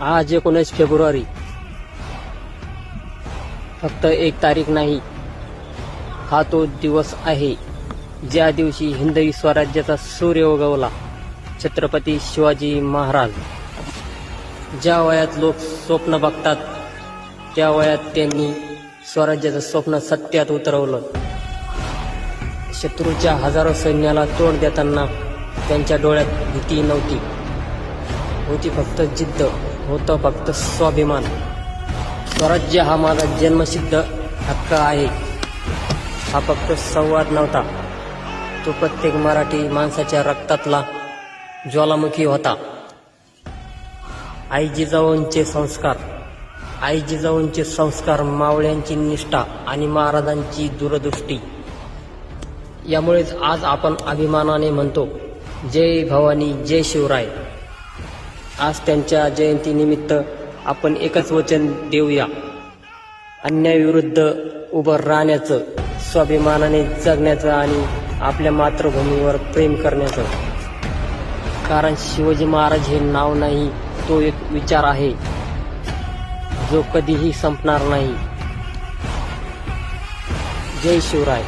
आज 19 फेब्रुवारी फक्त एक तारीख नाही, हा तो दिवस आहे ज्या दिवशी हिंदवी स्वराज्याचा सूर्य उगवला. छत्रपती शिवाजी महाराज. ज्या वयात लोक स्वप्न बघतात त्या वयात त्यांनी स्वराज्याचं स्वप्न सत्यात उतरवलं. शत्रूच्या हजारो सैन्याला तोंड देताना त्यांच्या डोळ्यात भीती नव्हती, होती फक्त जिद्द, होतं फक्त स्वाभिमान. स्वराज्य हा माझा जन्मसिद्ध हक्क आहे, हा फक्त संवाद नव्हता, तो प्रत्येक मराठी माणसाच्या रक्तातला ज्वालामुखी होता. आई जिजाऊंचे संस्कार, आई जिजाऊंचे संस्कार, मावळ्यांची निष्ठा आणि महाराजांची दूरदृष्टी. यामुळेच आज आपण अभिमानाने म्हणतो, जय भवानी, जय शिवराय. आज त्यांच्या जयंतीनिमित्त आपण एकच वचन देऊया, अन्यायाविरुद्ध उभं राहण्याचं, स्वाभिमानाने जगण्याचं आणि आपल्या मातृभूमीवर प्रेम करण्याचं. कारण शिवाजी महाराज हे नाव नाही, तो एक विचार आहे जो कधीही संपणार नाही. जय शिवराय.